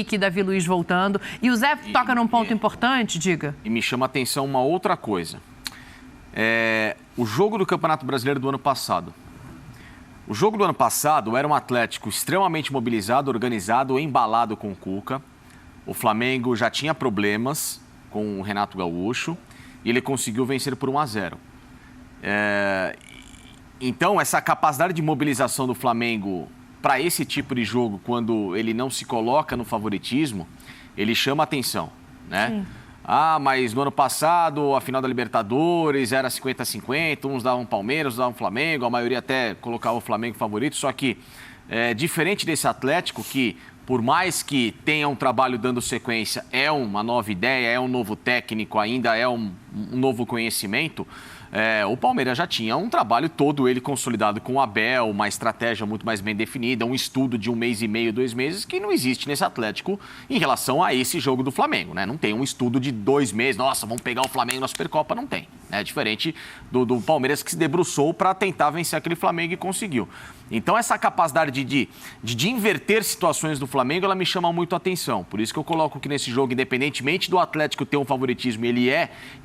Kiki e Davi Luiz voltando. E o Zé toca num ponto importante, diga. E me chama a atenção uma outra coisa. O jogo do Campeonato Brasileiro do ano passado. O jogo do ano passado era um Atlético extremamente mobilizado, organizado, embalado com o Cuca. O Flamengo já tinha problemas com o Renato Gaúcho e ele conseguiu vencer por 1-0. Então, essa capacidade de mobilização do Flamengo para esse tipo de jogo, quando ele não se coloca no favoritismo, ele chama a atenção, né? Sim. Mas no ano passado, a final da Libertadores era 50-50, uns davam Palmeiras, uns davam Flamengo, a maioria até colocava o Flamengo favorito, só que diferente desse Atlético que, por mais que tenha um trabalho dando sequência, é uma nova ideia, é um novo técnico, ainda é um novo conhecimento, o Palmeiras já tinha um trabalho todo ele consolidado com o Abel, uma estratégia muito mais bem definida, um estudo de 1 mês e meio, 2 meses, que não existe nesse Atlético em relação a esse jogo do Flamengo, né? Não tem um estudo de 2 meses, nossa, vamos pegar o Flamengo na Supercopa, não tem. É diferente do Palmeiras que se debruçou para tentar vencer aquele Flamengo e conseguiu. Então, essa capacidade de inverter situações do Flamengo, ela me chama muito a atenção. Por isso que eu coloco que nesse jogo, independentemente do Atlético ter um favoritismo, ele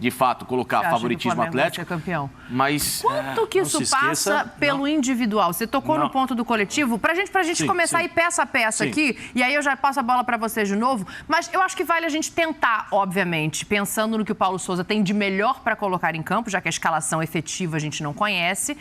de fato, colocar favoritismo Atlético. Campeão. Mas quanto que isso passa pelo individual? Você tocou no ponto do coletivo. Pra gente começar a ir peça a peça aqui, e aí eu já passo a bola para você de novo, mas eu acho que vale a gente tentar, obviamente, pensando no que o Paulo Souza tem de melhor para colocar em campo, já que a escalação efetiva a gente não conhece,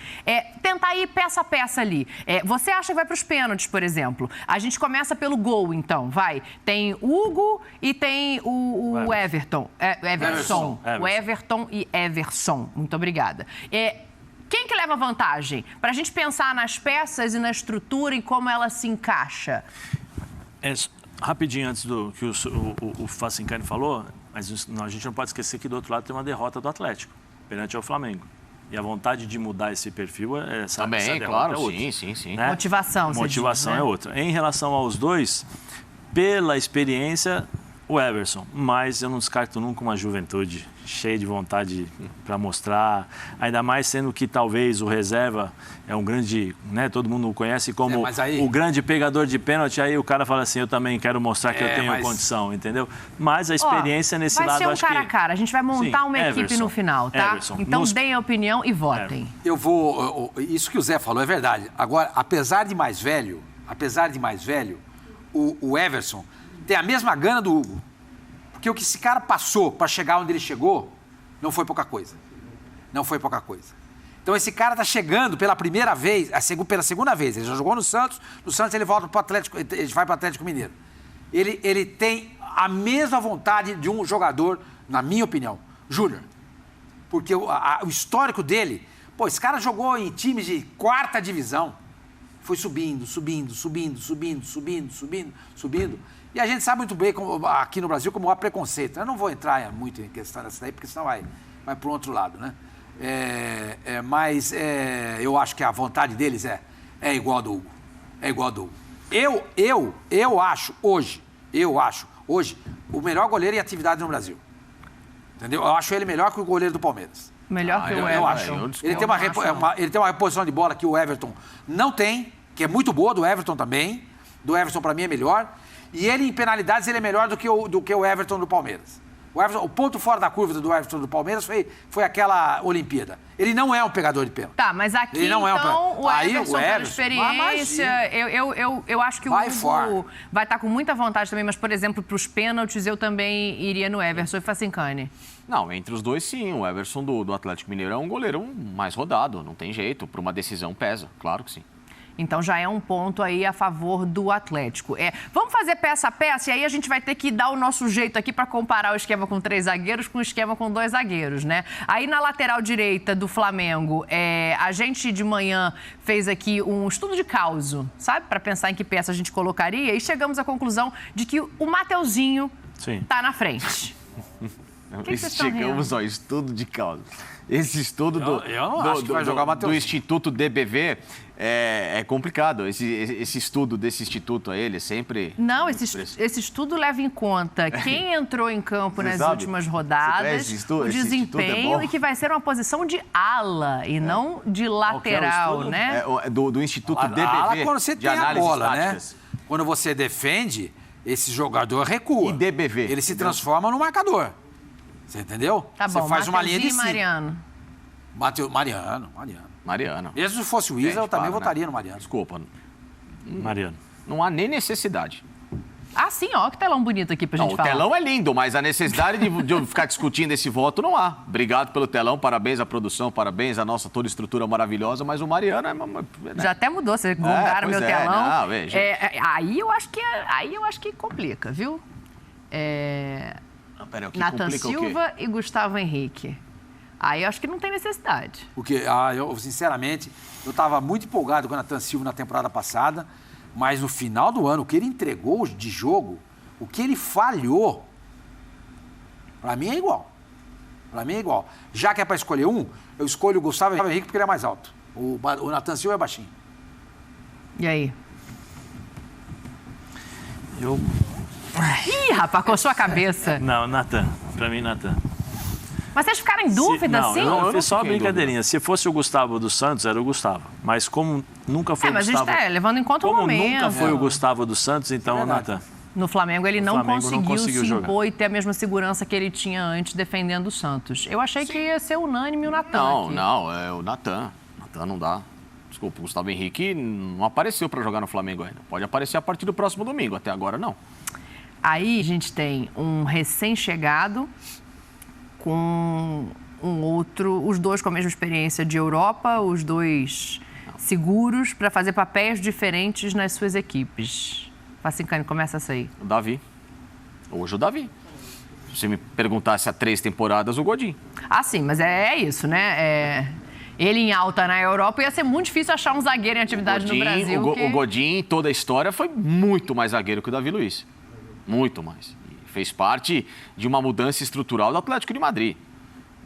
tentar ir peça a peça ali. Você acha que vai para os pênaltis, por exemplo? A gente começa pelo gol, então, vai. Tem Hugo e tem o Everton. Everson. O Everton e Everson. Muito obrigada. Quem que leva vantagem? Para a gente pensar nas peças e na estrutura e como ela se encaixa. Rapidinho, antes do que o Facincani falou, mas a gente não pode esquecer que do outro lado tem uma derrota do Atlético, perante ao Flamengo. E a vontade de mudar esse perfil também, claro, sim. Né? Motivação diz, né? É outra. Em relação aos dois, pela experiência, o Everson. Mas eu não descarto nunca uma juventude cheia de vontade para mostrar. Ainda mais sendo que talvez o reserva é um grande, né? Todo mundo o conhece como o grande pegador de pênalti. Aí o cara fala assim, eu também quero mostrar que eu tenho condição, entendeu? Mas a experiência nesse lado, vai ser um cara a cara. A gente vai montar uma equipe no final, tá? Everson. Então deem a opinião e votem. Isso que o Zé falou é verdade. Agora, apesar de mais velho, o Everson tem a mesma gana do Hugo. Porque o que esse cara passou para chegar onde ele chegou não foi pouca coisa. Então esse cara tá chegando pela primeira vez, pela segunda vez. Ele já jogou no Santos ele volta pro Atlético, ele vai pro Atlético Mineiro. Ele tem a mesma vontade de um jogador, na minha opinião, júnior. Porque o histórico dele, esse cara jogou em times de 4ª divisão. Foi subindo. E a gente sabe muito bem, aqui no Brasil, como há preconceito. Eu não vou entrar muito em questão dessa daí, porque senão vai para o outro lado, né? Mas eu acho que a vontade deles é igual a do Hugo. Eu acho hoje, o melhor goleiro em atividade no Brasil. Entendeu? Eu acho ele melhor que o goleiro do Palmeiras. Melhor que o Everton. Eu acho. Ele tem uma reposição de bola que o Everton não tem, que é muito boa, do Everton também. Do Everton, para mim, é melhor. E ele, em penalidades, ele é melhor do que o Everton do Palmeiras. O ponto fora da curva do Everton do Palmeiras foi aquela Olimpíada. Ele não é um pegador de pênalti. Tá, mas aqui, ele não então, o Everson, pela experiência, eu acho que o Hugo vai estar com muita vontade também, mas, por exemplo, para os pênaltis, eu também iria no Everson e Facincani. Não, entre os dois, sim. O Everson do Atlético Mineiro é um goleiro mais rodado, não tem jeito. Para uma decisão pesa, claro que sim. Então já é um ponto aí a favor do Atlético. Vamos fazer peça a peça e aí a gente vai ter que dar o nosso jeito aqui para comparar o esquema com 3 zagueiros com o esquema com 2 zagueiros, né? Aí na lateral direita do Flamengo, a gente de manhã fez aqui um estudo de causo, sabe? Para pensar em que peça a gente colocaria e chegamos à conclusão de que o Mateuzinho tá na frente. Chegamos ao estudo de causa. Esse estudo do Instituto DBV é complicado. Esse estudo desse instituto a ele é sempre... Não, esse estudo leva em conta quem entrou em campo nas últimas rodadas, o desempenho e que vai ser uma posição de ala e não de lateral, né? Do Instituto DBV, quando você de tem a análise bola, táticas. Né? Quando você defende, esse jogador recua. E DBV. Ele se transforma no marcador. Você entendeu? Tá bom, você faz uma linha de cinco. Mariano. Mariano. Mesmo se fosse o Isa, eu também votaria no Mariano. Desculpa. Mariano. Não há nem necessidade. Ah, sim, ó, que telão bonito aqui pra gente falar. O telão é lindo, mas a necessidade de eu ficar discutindo esse voto não há. Obrigado pelo telão, parabéns à produção, parabéns à nossa toda estrutura maravilhosa, mas o Mariano é... Né? Já até mudou, vocês mudaram meu telão. Não, veja. Aí eu acho que complica, viu? Peraí, o que Nathan complica Silva e Gustavo Henrique. Aí eu acho que não tem necessidade. Porque, eu, sinceramente, eu estava muito empolgado com o Nathan Silva na temporada passada, mas no final do ano, o que ele entregou de jogo, o que ele falhou, para mim é igual. Já que é para escolher um, eu escolho o Gustavo Henrique porque ele é mais alto. O Nathan Silva é baixinho. E aí? Ih, rapaz, coçou a cabeça. Não, Nathan. Para mim, Nathan. Mas vocês ficaram em dúvida, não, assim? Eu fiz só uma brincadeirinha. Se fosse o Gustavo dos Santos, era o Gustavo. Mas como nunca foi o Gustavo... Mas a gente levando em conta o momento. Como nunca foi o Gustavo dos Santos, então o Nathan. No Flamengo ele não conseguiu se jogar. impor e ter a mesma segurança que ele tinha antes defendendo o Santos. Eu achei que ia ser unânime o Nathan. Não, é o Nathan. Nathan não dá. Desculpa, o Gustavo Henrique não apareceu para jogar no Flamengo ainda. Pode aparecer a partir do próximo domingo, até agora não. Aí a gente tem um recém-chegado com um outro, os dois com a mesma experiência de Europa, os dois seguros para fazer papéis diferentes nas suas equipes. Facincani, começa essa aí. O Davi. Hoje o Davi. Se você me perguntasse há 3 temporadas, o Godin. Ah, sim, mas é isso, né? Ele em alta na Europa, ia ser muito difícil achar um zagueiro em atividade no Brasil. O Godin, toda a história, foi muito mais zagueiro que o Davi Luiz. Muito mais. E fez parte de uma mudança estrutural do Atlético de Madrid.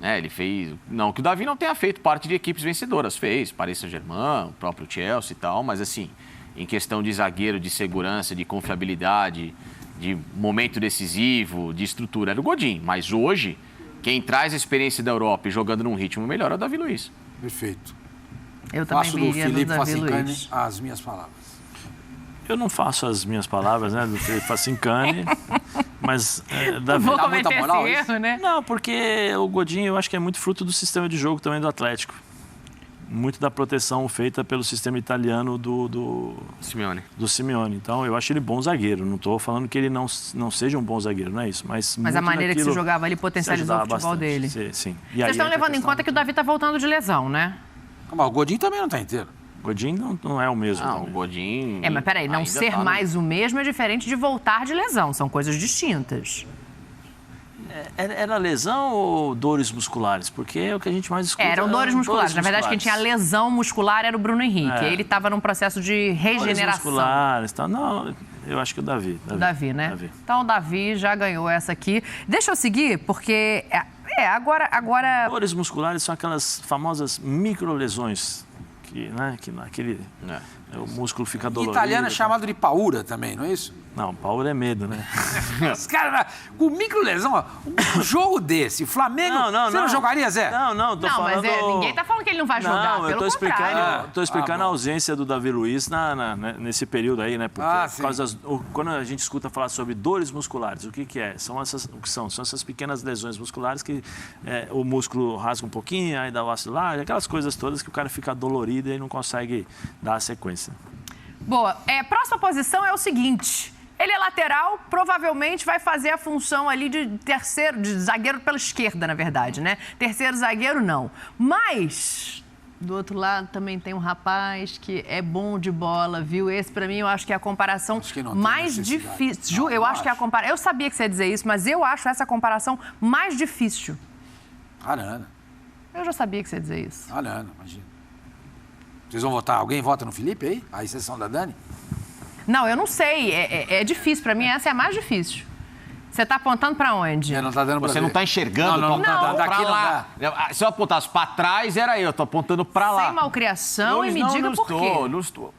Ele fez... Não que o Davi não tenha feito parte de equipes vencedoras. Fez, Paris Saint-Germain, o próprio Chelsea e tal, mas assim, em questão de zagueiro, de segurança, de confiabilidade, de momento decisivo, de estrutura, era o Godin. Mas hoje, quem traz a experiência da Europa e jogando num ritmo melhor é o Davi Luiz. Perfeito. Eu também viria no Davi Luiz. As minhas palavras. Eu não faço as minhas palavras, né, do Felipe Facincani, mas Davi... Vou cometer esse erro, né? Não, porque o Godin, eu acho que é muito fruto do sistema de jogo também do Atlético. Muito da proteção feita pelo sistema italiano do Simeone. Então, eu acho ele bom zagueiro. Não estou falando que ele não seja um bom zagueiro, não é isso. Mas a maneira que se jogava ali potencializou o futebol dele. Sim. Vocês estão levando em conta que o Davi está voltando de lesão, né? Mas o Godin também não está inteiro. O Godin não é o mesmo. Não, o Godin... Mas peraí, não ser mais o mesmo é diferente de voltar de lesão. São coisas distintas. Era lesão ou dores musculares? Porque é o que a gente mais escuta. Eram dores musculares. Na verdade, quem tinha lesão muscular era o Bruno Henrique. Ele estava num processo de regeneração. Dores musculares, tá? Não, eu acho que o Davi. O Davi, né? Então o Davi já ganhou essa aqui. Deixa eu seguir, porque... Agora... Dores musculares são aquelas famosas microlesões. O músculo fica dolorido. Em italiano é chamado de paura também, não é isso? Não, paura é medo, né? Os caras, com microlesão, um jogo desse, Flamengo, você não jogaria, Zé? Não, tô falando... Mas ninguém tá falando que ele não vai jogar, pelo contrário. Tô explicando a ausência do Davi Luiz nesse período aí, né? Porque por causa quando a gente escuta falar sobre dores musculares, o que é? São essas pequenas lesões musculares que o músculo rasga um pouquinho, aí dá vacilar, aquelas coisas todas que o cara fica dolorido e não consegue dar a sequência. Boa. Próxima posição é o seguinte... Ele é lateral, provavelmente vai fazer a função ali de terceiro, de zagueiro pela esquerda, na verdade, né? Terceiro zagueiro, não. Mas, do outro lado, também tem um rapaz que é bom de bola, viu? Esse, pra mim, eu acho que é a comparação mais difícil. Eu acho que é a comparação... Eu sabia que você ia dizer isso, mas eu acho essa comparação mais difícil. Arana. Eu já sabia que você ia dizer isso. Arana, imagina. Vocês vão votar? Alguém vota no Felipe aí? A exceção da Dani? Não, eu não sei. É difícil. Para mim, essa é a mais difícil. Você está apontando para onde? Não tá dando pra Você não está enxergando? Não. Daqui lá. Se eu apontasse para trás, era eu. Estou apontando para lá. Sem malcriação e me diga por quê. Não estou.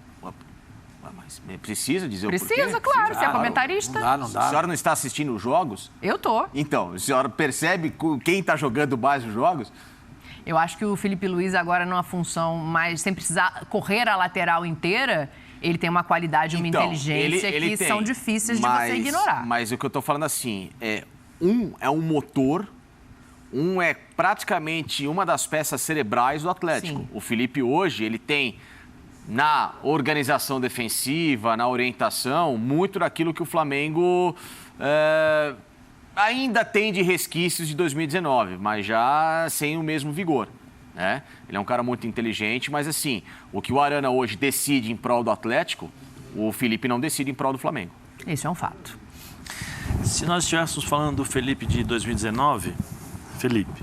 Mas precisa dizer o porquê? Precisa, claro. Você é comentarista. Não dá. A senhora não está assistindo os jogos? Eu tô. Então, a senhora percebe quem está jogando mais os jogos? Eu acho que o Felipe Luiz agora numa função mais... Sem precisar correr a lateral inteira... Ele tem uma qualidade, uma inteligência que são difíceis de você ignorar. Mas o que eu estou falando assim, um é um motor, um é praticamente uma das peças cerebrais do Atlético. Sim. O Felipe hoje, ele tem na organização defensiva, na orientação, muito daquilo que o Flamengo ainda tem de resquícios de 2019, mas já sem o mesmo vigor. Né? Ele é um cara muito inteligente, mas assim, o que o Arana hoje decide em prol do Atlético, o Felipe não decide em prol do Flamengo. Isso é um fato. Se nós estivéssemos falando do Felipe de 2019, Felipe,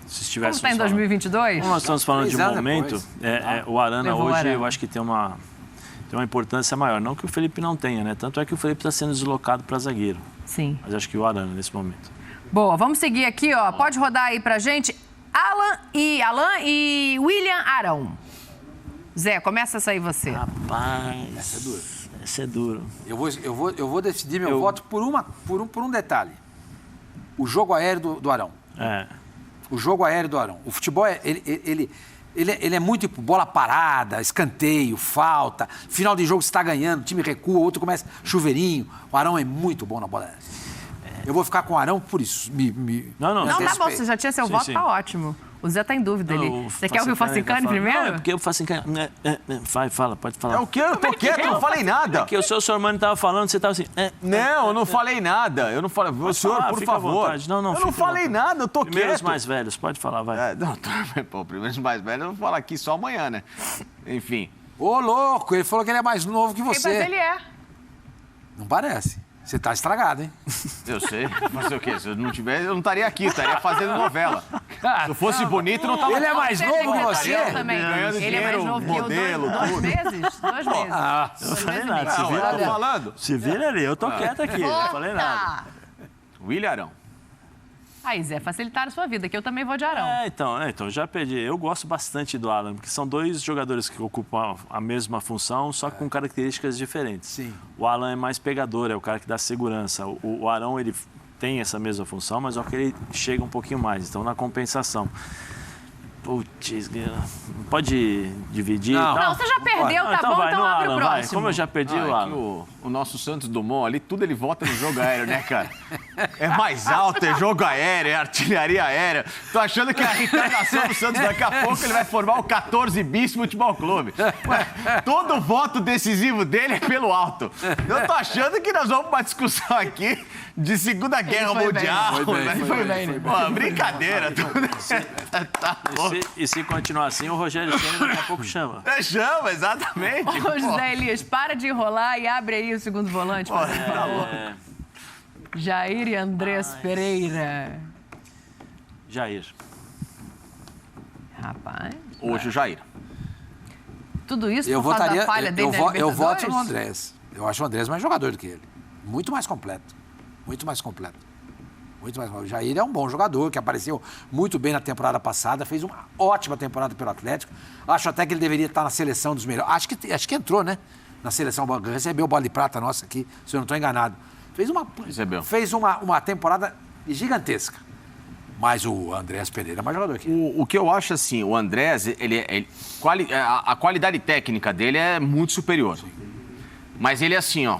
se estivéssemos como está em 2022? Como nós estamos falando de um momento, o Arana hoje eu acho que tem uma importância maior. Não que o Felipe não tenha, né? Tanto é que o Felipe está sendo deslocado para zagueiro. Sim. Mas acho que o Arana nesse momento. Boa, vamos seguir aqui, ó. Pode rodar aí pra gente. Alan e William Arão. Zé, começa essa aí você. Rapaz, essa é dura. Essa é duro. Eu vou decidir meu voto por um detalhe. O jogo aéreo do Arão. O jogo aéreo do Arão. O futebol, ele é muito bola parada, escanteio, falta. Final de jogo você está ganhando, o time recua, o outro começa chuveirinho. O Arão é muito bom na bola aérea. Eu vou ficar com o Arão por isso. Não, tá bom, você já tinha seu voto, tá ótimo. O Zé tá em dúvida ali. Você quer ouvir o Facincani primeiro? Não, é porque o Facincani... Fala, pode falar. É o quê? Eu tô quieto, eu não falei nada. É que o seu Sormani tava falando, você tava assim... Não, eu não falei nada. Eu não falei... O senhor, por favor. Não, eu não falei nada, eu tô quieto. Primeiros mais velhos, pode falar, vai. Primeiros mais velhos, eu vou falar aqui só amanhã, né? Enfim. Ô, louco, ele falou que ele é mais novo que você. Mas ele é. Não parece. Você tá estragado, hein? Eu sei. Fazer o quê? Se eu não tivesse, eu não estaria aqui, estaria fazendo novela. Se eu fosse bonito, não tava... Ele é mais novo que você? Também. Ganhando ele é mais dinheiro, novo que eu. modelo, 2 meses? 2 meses. Eu não falei nada. Se vira ali. Falando. Se vira ali, eu tô quieto aqui, não falei nada. William Arão. Aí, Zé, facilitaram a sua vida, que eu também vou de Arão. Então, já perdi. Eu gosto bastante do Alan, porque são dois jogadores que ocupam a mesma função, só que com características diferentes. Sim. O Alan é mais pegador, é o cara que dá segurança. O Arão, ele tem essa mesma função, mas só que ele chega um pouquinho mais. Então, na compensação. Putz, pode dividir? Não, você já perdeu, tá então bom, vai, então abre Alan, o próximo. Como eu já perdi o Alan. O nosso Santos Dumont ali, tudo ele vota no jogo aéreo, né, cara? É mais alto, é jogo aéreo, é artilharia aérea. Tô achando que a reencarnação do Santos daqui a pouco ele vai formar o 14 Bis Futebol Clube. Ué, todo voto decisivo dele é pelo alto. Eu tô achando que nós vamos pra uma discussão aqui de Segunda Guerra Mundial. Foi bem. Pô, brincadeira. Tá louco. E se continuar assim, o Rogério Ceni daqui a pouco chama. Chama, exatamente. Ô, José Elias, para de enrolar e abre aí o segundo volante, por favor. Jair e Andrés Pereira. Jair. Rapaz. Hoje o Jair. Tudo isso por causa da falha dele na Libertadores? Eu voto no Andrés. Eu acho o Andrés mais jogador do que ele. Muito mais completo. Muito mais completo. O Jair é um bom jogador, que apareceu muito bem na temporada passada, fez uma ótima temporada pelo Atlético. Acho até que ele deveria estar na seleção dos melhores. Acho que entrou, né? Na seleção, recebeu o bola de prata nossa aqui, se eu não estou enganado. Fez uma temporada gigantesca. Mas o Andrés Pereira é mais jogador que ele. O que eu acho assim, o Andrés, a qualidade técnica dele é muito superior. Sim. Mas ele é assim, ó.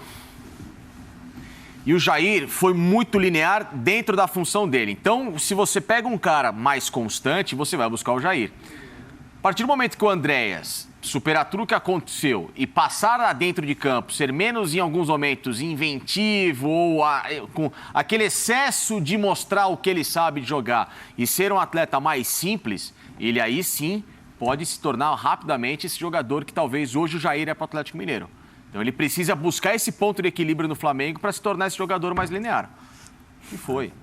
E o Jair foi muito linear dentro da função dele. Então, se você pega um cara mais constante, você vai buscar o Jair. A partir do momento que o Andréas superar tudo o que aconteceu e passar lá dentro de campo, ser menos, em alguns momentos, inventivo ou com aquele excesso de mostrar o que ele sabe de jogar e ser um atleta mais simples, ele aí sim pode se tornar rapidamente esse jogador que talvez hoje o Jair é para o Atlético Mineiro. Então ele precisa buscar esse ponto de equilíbrio no Flamengo para se tornar esse jogador mais linear. E foi.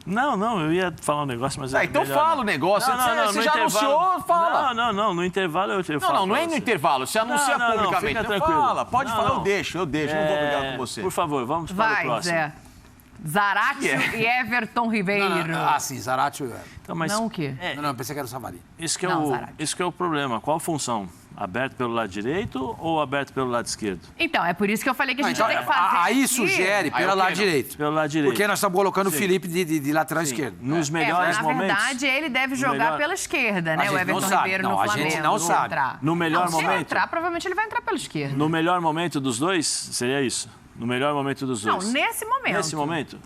Não, eu ia falar um negócio, mas... então fala o negócio. Você já anunciou, fala. Não, no intervalo eu falo. Não é no intervalo, você anuncia publicamente. Fica tranquilo. Fala, pode falar, eu deixo, não vou brigar com você. Por favor, vamos para o próximo. Zé. Zaratio e Everton Ribeiro. Sim, Zaratio e Everton. Então, mas Não o quê? Não, pensei que era o Savarino. Isso que é o problema. Qual a função? Aberto pelo lado direito ou aberto pelo lado esquerdo? Então, é por isso que eu falei que a gente tem que fazer. Aí sugere pelo lado direito. Pelo lado direito. Porque nós estamos colocando o Felipe de lateral esquerdo. Nos melhores momentos. Na verdade, ele deve jogar pela esquerda, né? O Everton Ribeiro no Flamengo. A gente não sabe. No melhor momento. Se entrar, provavelmente ele vai entrar pela esquerda. No melhor momento dos dois, seria isso? No melhor momento dos dois. Não, nesse momento. Nesse momento?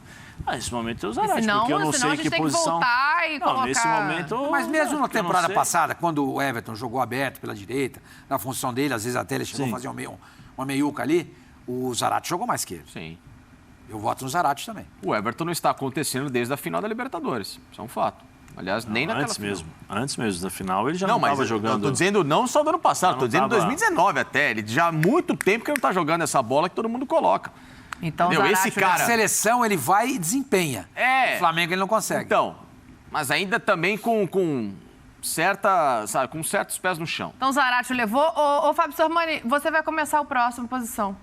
Nesse momento eu usaria, senão, porque eu não sei que posição... voltar e colocar... Nesse momento... Mas mesmo na temporada passada, quando o Everton jogou aberto pela direita, na função dele, às vezes até ele chegou a fazer uma meiuca ali, o Zaratio jogou mais que ele. Sim. Eu voto no Zaratio também. O Everton não está acontecendo desde a final da Libertadores. Isso é um fato. Aliás, nem naquela final. Antes mesmo da final, ele já não estava jogando. Estou dizendo não só do ano passado, estou dizendo 2019 até. Ele já há muito tempo que ele não está jogando essa bola que todo mundo coloca. Então, esse cara... Na seleção ele vai e desempenha. O Flamengo ele não consegue. Então, mas ainda também com certos pés no chão. Então, Zaratio levou. Ô, Fábio Sormani, você vai começar a próxima posição.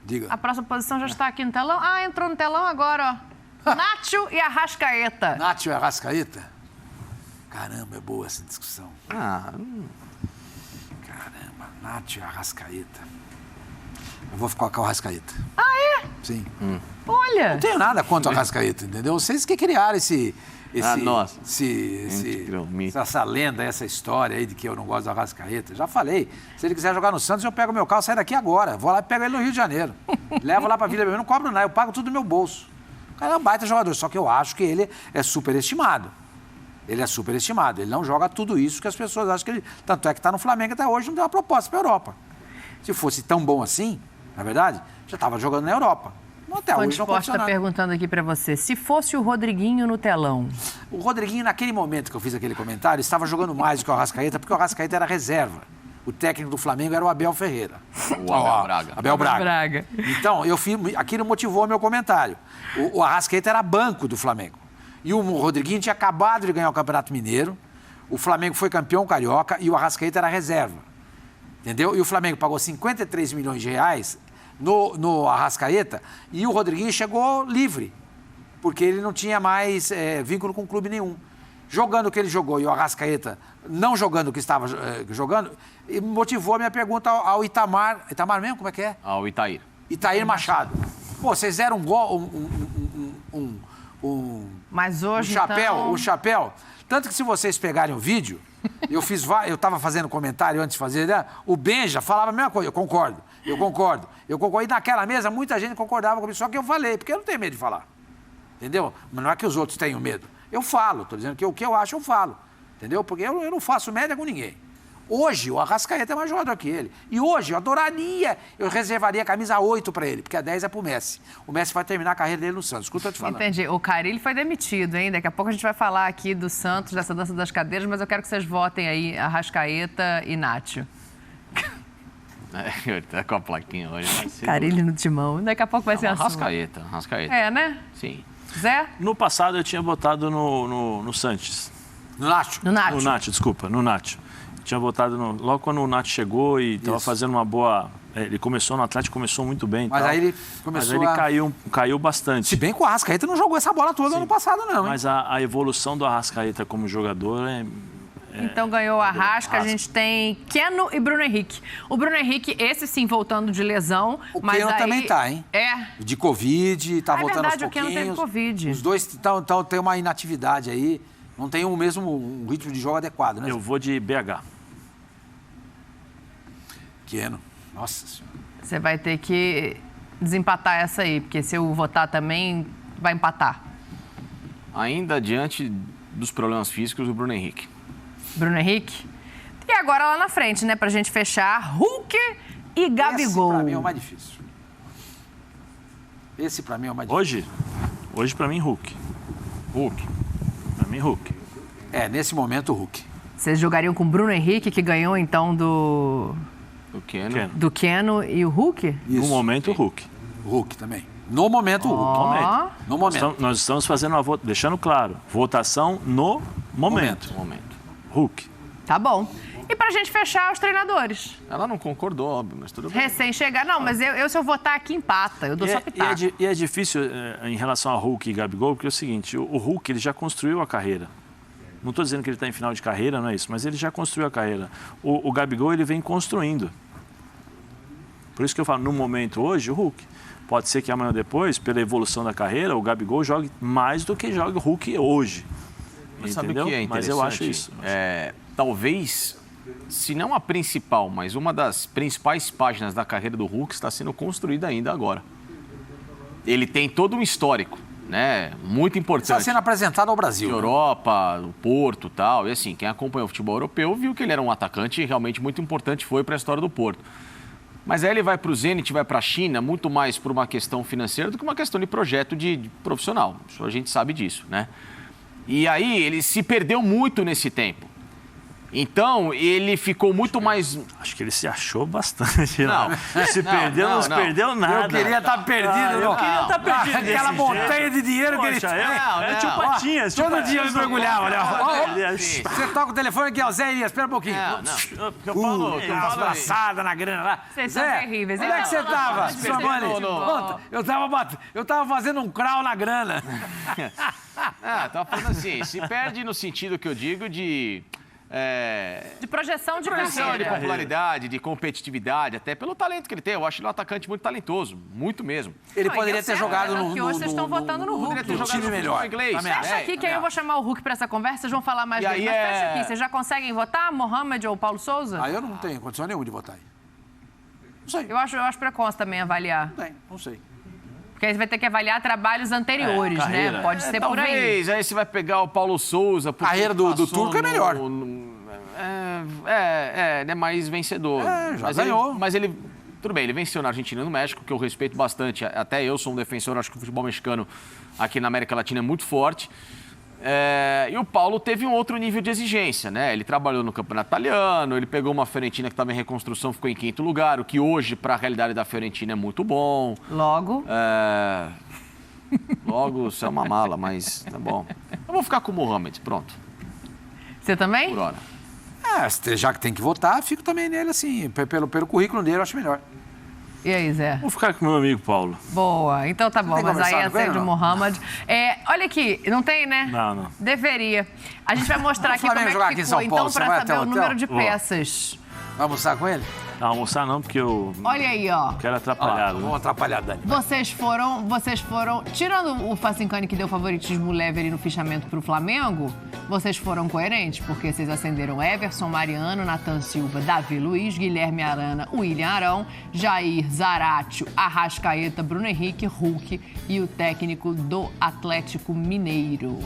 Diga. A próxima posição já está aqui no telão. Ah, entrou no telão agora, ó. Nacho e Arrascaeta. Nacho e Arrascaeta? Caramba, é boa essa discussão. Caramba, Nacho e Arrascaeta. Eu vou ficar com o Arrascaeta. Ah, é? Sim. Olha. Não tenho nada contra o Arrascaeta, entendeu? Vocês que criaram essa lenda, essa história aí de que eu não gosto do Arrascaeta. Já falei. Se ele quiser jogar no Santos, eu pego meu carro, saio daqui agora. Vou lá e pego ele no Rio de Janeiro. Levo lá pra Vila Belmiro, não cobro nada, eu pago tudo do meu bolso. O cara é um baita jogador, só que eu acho que ele é superestimado. Ele é superestimado. Ele não joga tudo isso que as pessoas acham que ele... Tanto é que tá no Flamengo até hoje, não deu uma proposta pra Europa. Se fosse tão bom assim, na verdade, já estava jogando na Europa. Até hoje não aconteceu nada. Está perguntando aqui para você, se fosse o Rodriguinho no telão... O Rodriguinho, naquele momento que eu fiz aquele comentário, estava jogando mais do que o Arrascaeta, porque o Arrascaeta era reserva. O técnico do Flamengo era o Abel Ferreira. O Abel Braga. Abel Braga. Então, aquilo motivou o meu comentário. O Arrascaeta era banco do Flamengo. E o Rodriguinho tinha acabado de ganhar o Campeonato Mineiro, o Flamengo foi campeão carioca e o Arrascaeta era reserva. Entendeu? E o Flamengo pagou 53 milhões de reais no Arrascaeta e o Rodriguinho chegou livre, porque ele não tinha mais vínculo com clube nenhum. Jogando o que ele jogou e o Arrascaeta não jogando o que estava jogando, motivou a minha pergunta ao Itamar. Itamar mesmo? Como é que é? Ao Itair. Itair Machado. Pô, vocês deram um gol, Mas hoje, o chapéu. Tanto que se vocês pegarem o vídeo, eu estava fazendo comentário antes de fazer, né? O Benja falava a mesma coisa, eu concordo. E naquela mesa, muita gente concordava comigo, só que eu falei, porque eu não tenho medo de falar. Entendeu? Mas não é que os outros tenham medo. Eu falo, estou dizendo que o que eu acho, eu falo. Entendeu? Porque eu não faço média com ninguém. Hoje, o Arrascaeta é mais jogador que ele. E hoje, eu reservaria a camisa 8 para ele, porque a 10 é pro Messi. O Messi vai terminar a carreira dele no Santos. Escuta eu te falando. Entendi. O Carille foi demitido, hein? Daqui a pouco a gente vai falar aqui do Santos, dessa dança das cadeiras, mas eu quero que vocês votem aí Arrascaeta e Nacho. Tá com a plaquinha hoje. Carille no timão. Daqui a pouco vai ser assim. Arrascaeta. É, né? Sim. Zé? No passado eu tinha votado no Sanches. No Nacho? No Nacho, desculpa, no Nacho. Tinha votado logo quando o Nacho chegou e estava fazendo uma boa... Ele começou no Atlético, começou muito bem. Mas aí ele começou caiu bastante. Se bem que o Arrascaeta não jogou essa bola toda no ano passado, não. Hein? Mas a evolução do Arrascaeta como jogador então ganhou o Arrasca, a gente tem Keno e Bruno Henrique. O Bruno Henrique, esse sim, voltando de lesão. O Keno também tá, hein? De Covid, tá voltando aos pouquinhos. É verdade, o Keno teve Covid. Os dois têm uma inatividade aí, não tem um ritmo de jogo adequado, né? Eu vou de BH. Keno, nossa senhora. Você vai ter que desempatar essa aí, porque se eu votar também, vai empatar. Ainda diante dos problemas físicos, o Bruno Henrique. Bruno Henrique. E agora lá na frente, né, pra gente fechar, Hulk e Gabigol. Esse pra mim é o mais difícil. Hoje pra mim, Hulk. Pra mim, Hulk. Nesse momento, o Hulk. Vocês jogariam com o Bruno Henrique, que ganhou, então, do Keno e o Hulk? Isso. No momento, o Hulk. O Hulk também. No momento, o Hulk. No momento. Nós estamos fazendo uma deixando claro, votação no momento. Momento. Hulk. Tá bom. E pra gente fechar, os treinadores. Ela não concordou, óbvio, mas tudo bem. Recém-chegar. Não, mas eu se eu votar aqui, empata. Eu dou só pitaco. E é difícil em relação a Hulk e Gabigol, porque é o seguinte, o Hulk ele já construiu a carreira. Não estou dizendo que ele está em final de carreira, não é isso, mas ele já construiu a carreira. O Gabigol, ele vem construindo. Por isso que eu falo, no momento hoje, o Hulk. Pode ser que amanhã ou depois, pela evolução da carreira, o Gabigol jogue mais do que joga o Hulk hoje. Mas entendeu? sabe o que é interessante? Mas eu acho isso. Talvez, se não a principal, mas uma das principais páginas da carreira do Hulk está sendo construída ainda agora. Ele tem todo um histórico, né? Muito importante. Está sendo apresentado ao Brasil. De Europa, o Porto e tal. E assim, quem acompanhou o futebol europeu viu que ele era um atacante realmente muito importante, foi para a história do Porto. Mas aí ele vai para o Zenit, vai para a China, muito mais por uma questão financeira do que uma questão de projeto de profissional. Isso a gente sabe disso, né? E aí ele se perdeu muito nesse tempo. Então, ele ficou muito mais... Acho que ele se achou bastante. Não se perdeu, não se perdeu nada. Eu queria estar perdido. Eu queria estar perdido. Aquela montanha de dinheiro que ele tinha. É tio Patinhas. Todo dia eu mergulhava. Olha. Você toca o telefone aqui, ó. Zé Elias, espera um pouquinho. Umas braçadas na grana lá. Vocês são terríveis. Onde é que você estava, Sormani? Eu estava fazendo um crawl na grana. Tava falando assim, se perde no sentido que eu digo de projeção de carreira, de carreira. popularidade, de competitividade, até pelo talento que ele tem. Eu acho ele um atacante muito talentoso, muito mesmo. Ele poderia ter jogado no hoje vocês estão votando no Hulk. Poderia ter jogado time melhor. Inglês. Fecha aqui que aí eu vou chamar o Hulk para essa conversa, vocês vão falar mais dele. Mas fecha aqui, vocês já conseguem votar Mohamed ou Paulo Souza? Eu não tenho condição nenhuma de votar aí. Não sei. Eu acho precoce também avaliar. Não sei. Porque aí você vai ter que avaliar trabalhos anteriores, né? Pode ser por aí. Talvez, aí você vai pegar o Paulo Souza... A carreira do turco é melhor. É mais vencedor. Já ganhou. Mas ele... Tudo bem, ele venceu na Argentina e no México, que eu respeito bastante. Até eu sou um defensor, acho que o futebol mexicano aqui na América Latina é muito forte. E o Paulo teve um outro nível de exigência, né? Ele trabalhou no Campeonato Italiano, ele pegou uma Fiorentina que estava em reconstrução, ficou em 5º lugar, o que hoje, para a realidade da Fiorentina, é muito bom. Logo? Logo, você é uma mala, mas tá bom. Eu vou ficar com o Mohamed, pronto. Você também? Por hora. Já que tem que votar, fico também nele, assim. Pelo currículo dele, eu acho melhor. E aí, Zé? Vou ficar com meu amigo Paulo. Boa, então tá bom, mas aí acende o Mohamed. Olha aqui, não tem, né? Não. Deveria. A gente vai mostrar aqui como é que ficou, então, para saber o número de peças. Vai almoçar com ele? Não, almoçar não, porque eu... Olha aí, ó. Quero atrapalhar. Vamos atrapalhar, Dani. Vocês foram... Tirando o Facincani que deu favoritismo leve ali no fichamento pro Flamengo, vocês foram coerentes, porque vocês acenderam Everson, Mariano, Nathan Silva, Davi Luiz, Guilherme Arana, William Arão, Jair, Zaratio, Arrascaeta, Bruno Henrique, Hulk e o técnico do Atlético Mineiro.